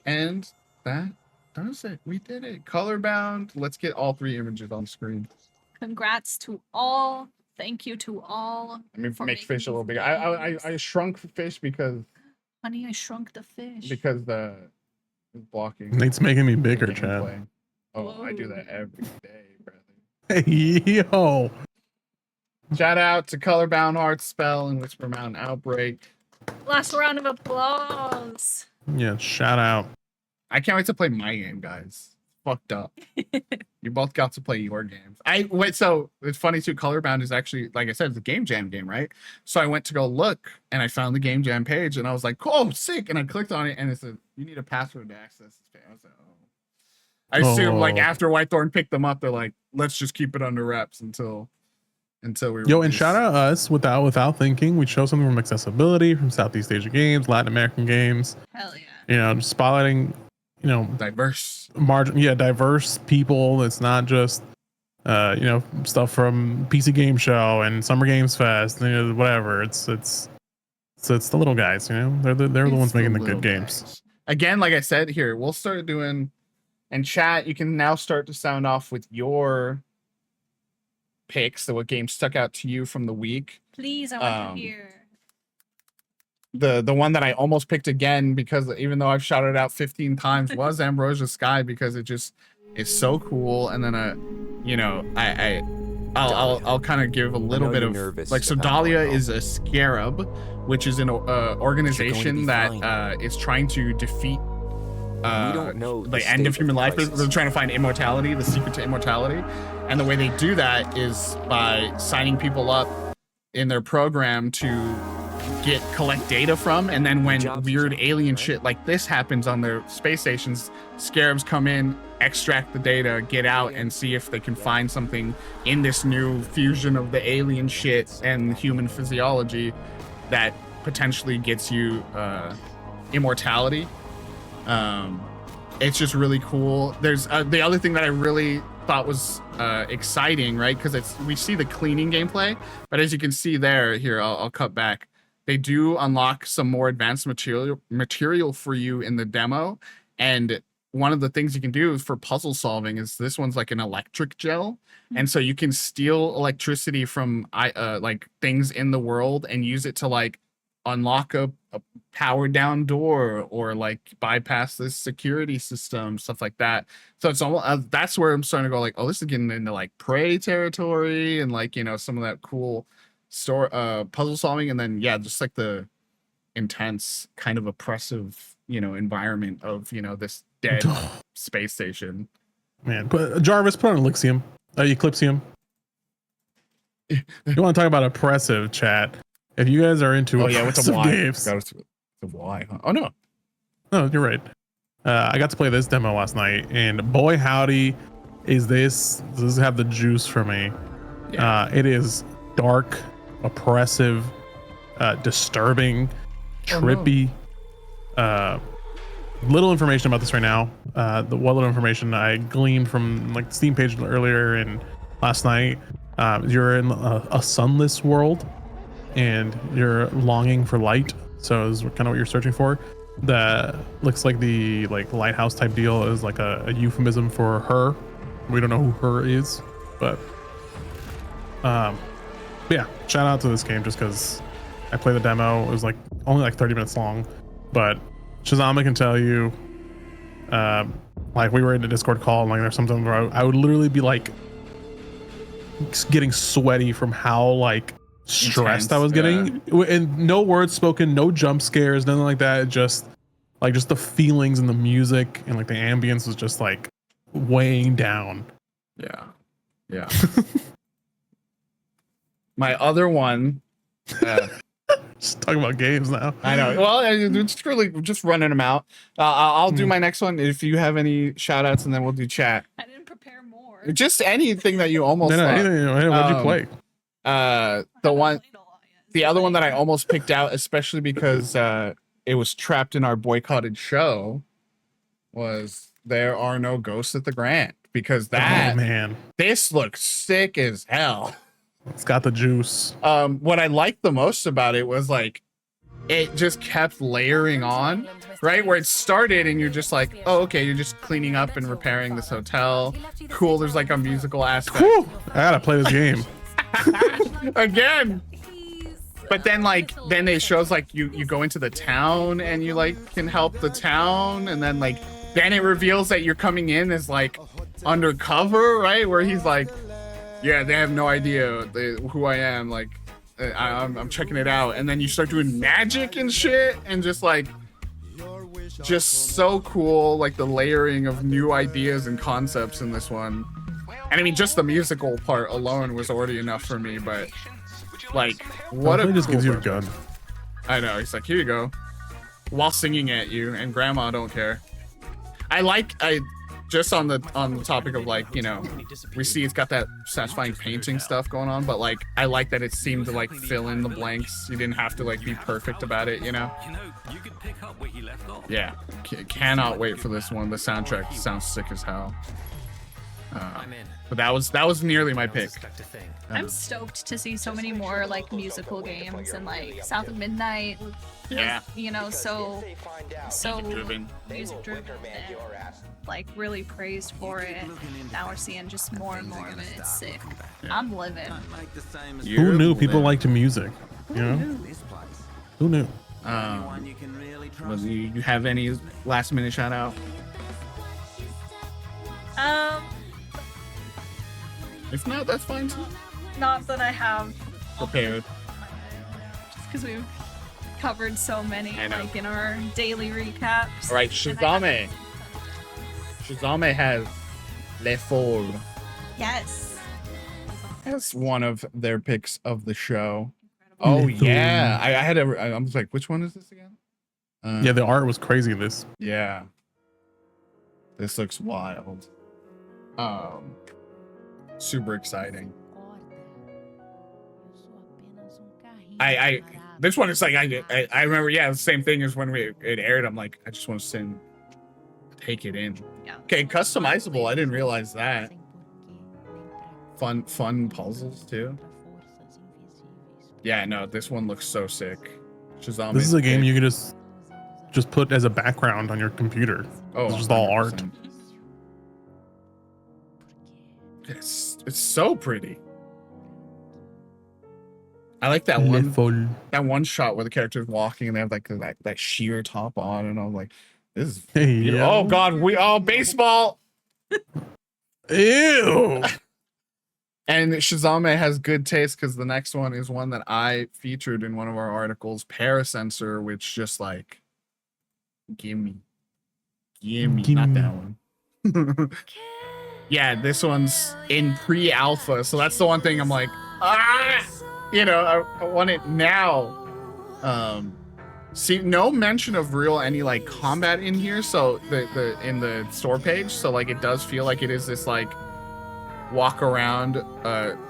And that does it. We did it. Colorbound. Let's get all 3 images on screen. Congrats to all. Thank you to all. Let me make fish a little bigger. I shrunk fish because. Honey, I shrunk the fish. Because the blocking. Nate's making me bigger, Chad. Oh, whoa. I do that every day, brother. Hey, yo. Shout out to Colorbound Heart Spell and Whisper Mountain Outbreak. Last round of applause. Yeah, shout out. I can't wait to play my game, guys. Fucked up. You both got to play your games. So it's funny too. Colorbound is actually, like I said, it's a game jam game, right? So I went to go look and I found the game jam page and I was like, "Oh, sick!" And I clicked on it and it said, "You need a password to access this page." I was like, "Oh." I assume like after Whitethorn picked them up, they're like, "Let's just keep it under wraps until we." Yo, and shout out us without thinking. We chose something from accessibility, from Southeast Asia games, Latin American games. Hell yeah. You know, just spotlighting, you know, diverse diverse people. It's not just you know, stuff from PC Game Show and Summer Games Fest, you know, whatever. It's the little guys, you know. They're the ones making the good games. Again, like I said, here we'll start doing, and chat, you can now start to sound off with your picks. So what game stuck out to you from the week? Please, I want to hear. The one that I almost picked again, because even though I've shouted out 15 times, was Ambrosia Sky, because it just is so cool. And then you know, I'll kind of give a little bit of like, so Dahlia is a scarab, which is an organization that is trying to defeat the end of human life. They're trying to find immortality, the secret to immortality. And the way they do that is by signing people up in their program to collect data from, and then when weird alien shit like this happens on their space stations, scarabs come in, extract the data, get out, and see if they can find something in this new fusion of the alien shit and human physiology that potentially gets you immortality. It's just really cool. There's the other thing that I really thought was exciting, right? Because we see the cleaning gameplay, but as you can see there, here I'll cut back. They do unlock some more advanced material for you in the demo, and one of the things you can do for puzzle solving is this one's like an electric gel, and so you can steal electricity from like things in the world and use it to like unlock a powered down door or like bypass this security system, stuff like that. So it's almost that's where I'm starting to go like, oh, this is getting into like Prey territory and like, you know, some of that cool puzzle solving, and then just like the intense kind of oppressive, you know, environment of, you know, this dead space station. Man, but Jarvis, put on Elixium, Eclipsium. You want to talk about oppressive, chat? If you guys are into what's a Y? Games, it's a Y. Huh? Oh no, you're right. I got to play this demo last night, and boy howdy, does this have the juice for me? Yeah. It is dark, oppressive, disturbing, trippy. Little information about this right now. What little information I gleaned from like the Steam page earlier and last night. You're in a sunless world, and you're longing for light. So is kind of what you're searching for. That looks like the lighthouse type deal is like a euphemism for her. We don't know who her is, but yeah, shout out to this game just because I played the demo. It was like only like 30 minutes long, but Shazama can tell you, like we were in a Discord call and like there's something where I would literally be like getting sweaty from how like stressed I was getting, and no words spoken, no jump scares, nothing like that. Just the feelings and the music and like the ambience was just like weighing down. Yeah. My other one. Just talking about games now. I know. Well, it's really just running them out. I'll do my next one if you have any shout outs, and then we'll do chat. I didn't prepare more. Just anything that you almost anything. What'd you play? The other one that I almost picked out, especially because it was trapped in our boycotted show, was There Are No Ghosts at the Grand, because this looks sick as hell. It's got the juice. What I liked the most about it was like it just kept layering on, right? Where it started and you're just like, oh, okay, you're just cleaning up and repairing this hotel. Cool, there's like a musical aspect. Whew, I gotta play this game. Again. But then then it shows like you go into the town and you like can help the town, and then then it reveals that you're coming in as like undercover, right? Where he's like, yeah, they have no idea who I am, like I'm checking it out, and then you start doing magic and shit, and just so cool, like the layering of new ideas and concepts in this one. And I mean, just the musical part alone was already enough for me, but like, what a just cool gives you a purpose. gun. I know, he's like, here you go, while singing at you, and grandma don't care. I just on the topic of like, you know, we see it's got that satisfying painting stuff going on, but like I like that it seemed to like fill in the blanks. You didn't have to like be perfect about it, you know. Yeah, cannot wait for this one. The soundtrack sounds sick as hell. But that was nearly my pick. I'm stoked to see so many more like musical games and like South of Midnight. Yeah. You know, so Driven. music driven and like really praised for it. Now we're seeing just more and more of it. It's sick. Yeah. I'm living. Who knew people liked music? You know? Who knew? You have any last minute shout out? If not, that's fine too. Not that I have Prepared. just because we've covered so many I know. like in our daily recaps. All right, Shazame. Shazame has Le Four. Yes. That's one of their picks of the show. Oh yeah, I was like, which one is this again? Yeah, the art was crazy in this. Yeah. This looks wild. Super exciting. This one is like I remember, yeah, the same thing as when it aired. I'm like, I just want to take it in. Yeah. Okay, customizable. I didn't realize that. Fun puzzles too. Yeah, no, this one looks so sick. Shazam. This is a game you can just put as a background on your computer. Oh, it's just all art. 100%. It's so pretty. I like that one shot where the character's walking and they have like that sheer top on, and I'm like, this is yeah. Oh god, baseball. Ew. And Shazame has good taste because the next one is one that I featured in one of our articles, Parasensor, which just like gimme, not that one. Yeah, this one's in pre-alpha, so that's the one thing I'm like, you know, I want it now. See, no mention of any like combat in here, so the in the store page, so like it does feel like it is this like walk around,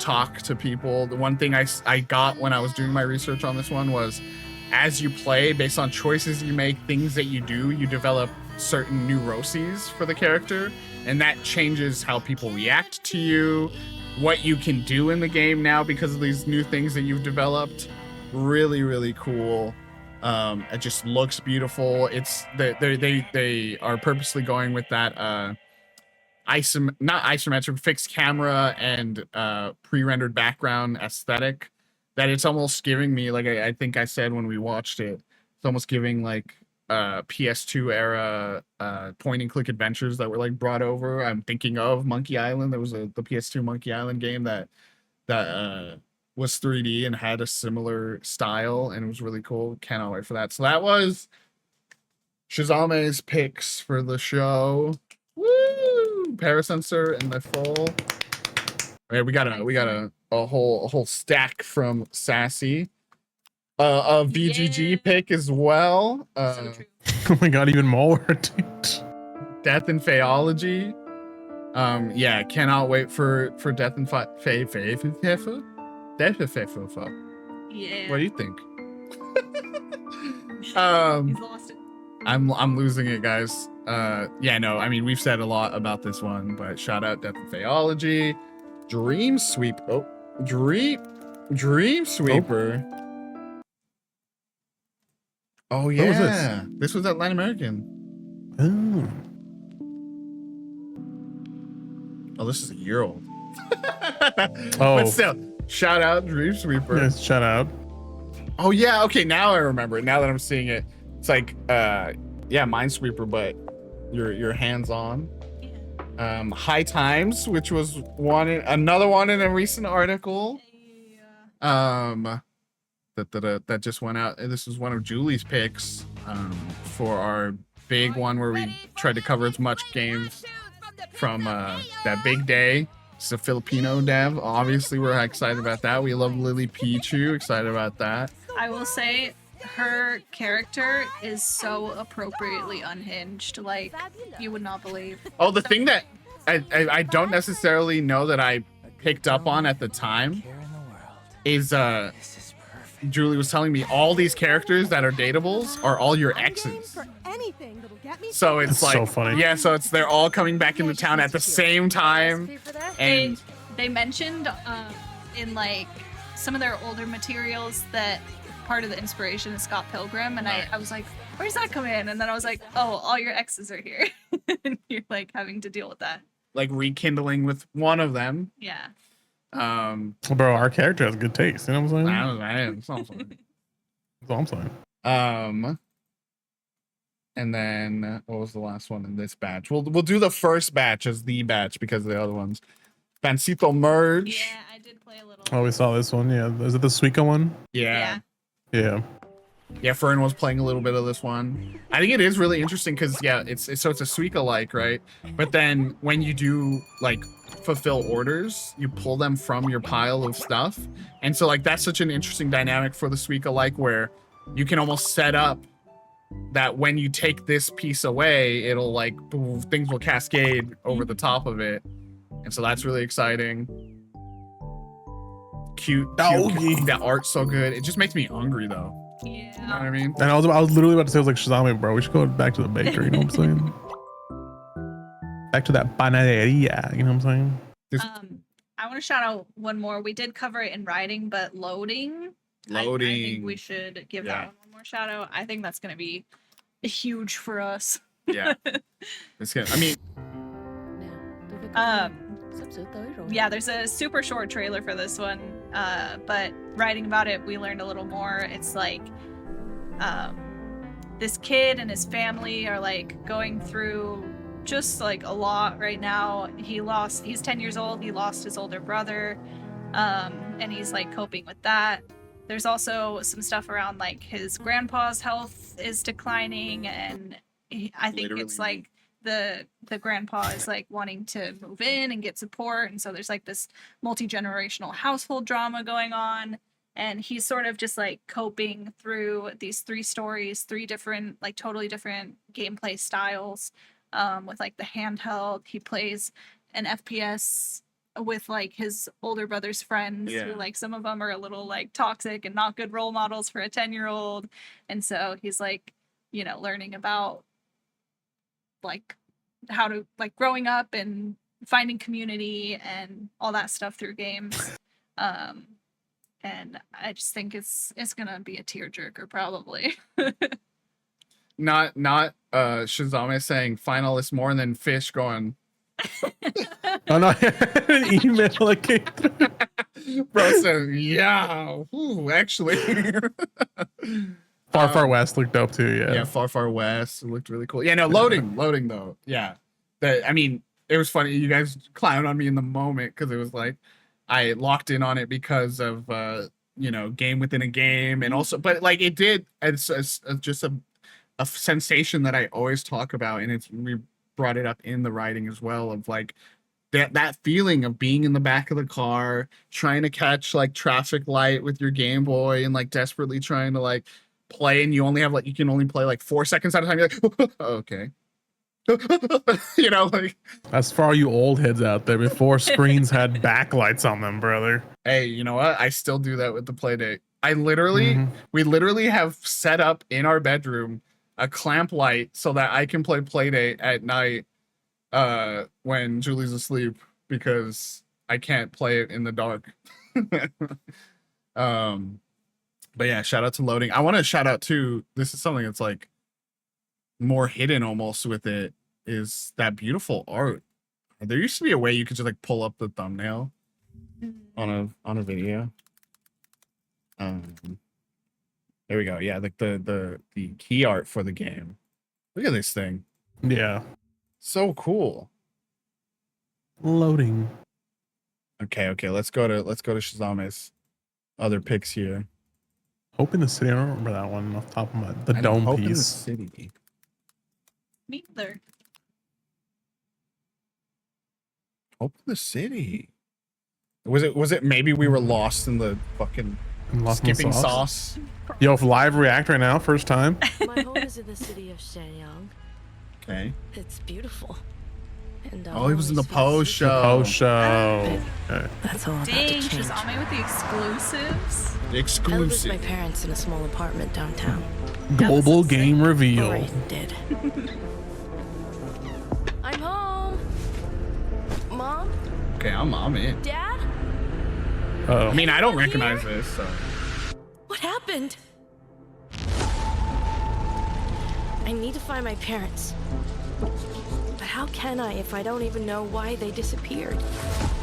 talk to people. The one thing I got when I was doing my research on this one was, as you play, based on choices you make, things that you do, you develop certain neuroses for the character, and that changes how people react to you, what you can do in the game now because of these new things that you've developed. Really, really cool. It just looks beautiful. It's they are purposely going with that not isometric, fixed camera and pre-rendered background aesthetic, that it's almost giving me, like I think I said when we watched it, it's almost giving like PS2 era point and click adventures that were like brought over. I'm thinking of Monkey Island. There was the PS2 Monkey Island game that was 3D and had a similar style, and it was really cool. Cannot wait for that. So that was Shazame's picks for the show. Woo! Parasensor and the full. Okay, we got a whole stack from Sassy. A VGG pick as well. So true. Oh my god, even more, dude. Death and Phaeology. Yeah, cannot wait for Death and Phaeology. Yeah. What do you think? He's lost it. I'm losing it, guys. Yeah, no, I mean, we've said a lot about this one, but shout out Death and Phaeology. Dream Sweep. Oh, Dream Sweeper. Oh What was this? yeah, this was at Latin American. Oh. Oh, this is a year old. Oh. But still, shout out Dream Sweeper. Yes, shout out. Oh yeah, okay, now I remember it. Now that I'm seeing it, it's like yeah, Minesweeper, but your hands on. High Times, which was another one in a recent article. That just went out. This was one of Julie's picks for our big one where we tried to cover as much games from that big day. It's a Filipino dev. Obviously, we're excited about that. We love Lily Pichu. Excited about that. I will say her character is so appropriately unhinged. Like, you would not believe. Oh, the thing that I don't necessarily know that I picked up on at the time is Julie was telling me all these characters that are dateables are all your exes. So it's That's like, so funny. yeah, so they're all coming back into town at the same time. And They mentioned in like some of their older materials that part of the inspiration is Scott Pilgrim, and I was like, where's that come in? And then I was like, oh, all your exes are here. And you're like having to deal with that. like rekindling with one of them. Yeah. Bro, our character has good taste. You know what I'm saying? That's That's all I'm saying. And then what was the last one in this batch? We'll do the first batch as the batch because of the other ones. Fancito Merge. Yeah, I did play a little. Oh, we saw this one. Yeah, is it the Suica one? Yeah. Yeah. Yeah, Fern was playing a little bit of this one. I think it is really interesting because yeah, it's a Suica like, right? But then when you do like fulfill orders, you pull them from your pile of stuff, and so like that's such an interesting dynamic for the Suica like where you can almost set up that when you take this piece away, it'll like things will cascade over the top of it, and so that's really exciting. Cute. That art's so good. It just makes me hungry though. Yeah. You know what I mean? And I was literally about to say, I was like, Shazam, bro, we should go back to the bakery. You know what I'm saying? Back to that panaderia. You know what I'm saying? I want to shout out one more. We did cover it in writing, but loading. I think we should give that one more shout out. I think that's going to be huge for us. Yeah. It's good. I mean, yeah, there's a super short trailer for this one, but writing about it, we learned a little more. It's like this kid and his family are like going through just like a lot right now. He's 10 years old. He lost his older brother, and he's like coping with that. There's also some stuff around like his grandpa's health is declining, and I think it's like the grandpa is like wanting to move in and get support, and so there's like this multi-generational household drama going on, and he's sort of just like coping through these three stories, three different like totally different gameplay styles, with like the handheld. He plays an FPS with like his older brother's friends, who like some of them are a little like toxic and not good role models for a 10-year-old, and so he's like, you know, learning about like how to like growing up and finding community and all that stuff through games. And I just think it's gonna be a tearjerker probably. not Shazame saying finalists more than Fish going. Oh no, an email like came through. Bro said, yeah, ooh, actually. Far West looked dope too. Yeah, Far West looked really cool. Yeah, no, loading though. Yeah, I mean, it was funny. You guys clown on me in the moment because it was like I locked in on it because of you know, game within a game, and also, but like it did. It's just a sensation that I always talk about, and we brought it up in the writing as well of like that feeling of being in the back of the car trying to catch like traffic light with your Game Boy and like desperately trying to like play, and you can only play like 4 seconds at a time. You're like, okay. You know, like that's for all you old heads out there before screens had backlights on them, brother. Hey, you know what? I still do that with the Playdate. We literally have set up in our bedroom a clamp light so that I can play Playdate at night when Julie's asleep because I can't play it in the dark. But yeah, shout out to loading. I want to shout out to, this is something that's like more hidden almost with it, is that beautiful art. There used to be a way you could just like pull up the thumbnail on a video. There we go. Yeah, like the key art for the game. Look at this thing. Yeah. So cool. Loading. Okay, let's go to Shazame's other picks here. Hope in the City. I don't remember that one off the top of my the I know, dome Hope in the piece. City. Me either. Hope in the City. Was it maybe we were lost in the fucking Lost in the skipping sauce? Yo, if live react right now, first time. My home is in the city of Shenyang. Okay. It's beautiful. And Oh, he was in the Poe show. Oh, show. Okay. That's all about Dang, to change. Shazame with the exclusives. I live with Exclusive. my parents in a small apartment downtown. Global game reveal. Or I did. I'm home. Mom? Okay, I'm in. Dad? Oh. I mean, I don't recognize this, so. What happened? I need to find my parents. But how can I if I don't even know why they disappeared?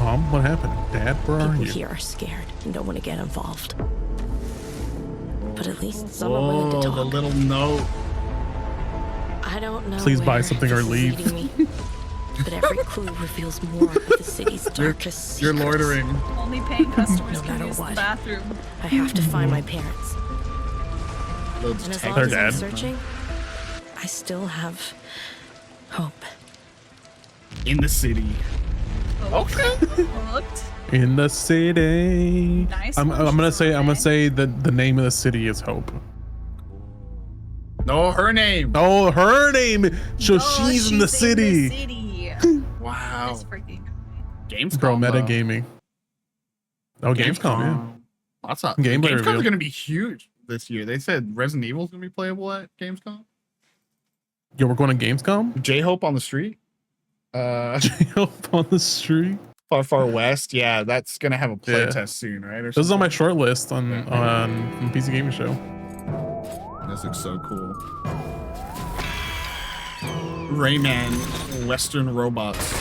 Mom, what happened? Dad, where are People you? here are scared and don't want to get involved. But at least some are willing to Oh, talk. the little note. I don't know. Please buy where something or this is leave. leading me, but every clue reveals more of the city's darkest You're secrets. loitering. Only paying customers No can matter use the what. bathroom. I have to find my parents. Those And as tech- long They're as I'm dead. searching, I still have hope. in the city. Okay. Looked. In the city. Nice I'm one, gonna Shazame. say that the name of the city is Hope. No, her name. Oh, her name. So Oh, she's in the city. Wow. That's freaking Gamescom. Bro, though. metagaming. Oh, Gamescom, yeah. Lots of Gameplay Gamescom's reveal. gonna be huge this year. They said Resident Evil's gonna be playable at Gamescom. Yo, we're going to Gamescom? J-Hope on the street. Hope on the street. Far West. Yeah, that's gonna have a Yeah. playtest soon, right? Or This is on my something? short list on PC Gaming Show. This looks so cool. Rayman, Western robots.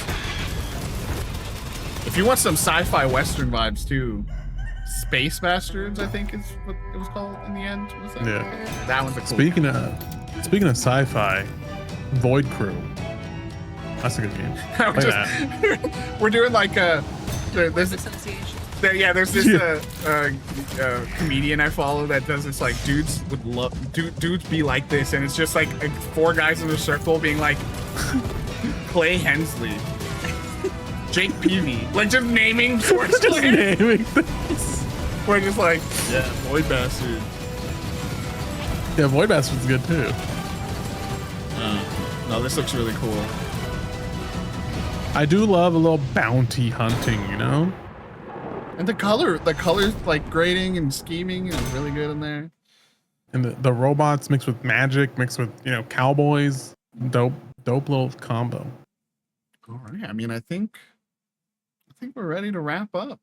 If you want some sci-fi Western vibes too, Space Bastards, I think is what it was called in the end. Was that? Yeah. That one's a cool. Speaking of sci-fi, Void Crew. That's a good game. We're, Play just- we're doing like there's association. there's this comedian I follow that does this like dudes be like this, and it's just like four guys in a circle being like Clay Hensley, Jake Peavy, like just naming sports Just players. naming things. We're just like, yeah, Void Bastard. Yeah, Void Bastard's good too. No, this looks really cool. I do love a little bounty hunting, you know? And the colors like grading and scheming is really good in there. And the robots mixed with magic, mixed with, you know, cowboys. Dope little combo. All right. I mean, I think we're ready to wrap up.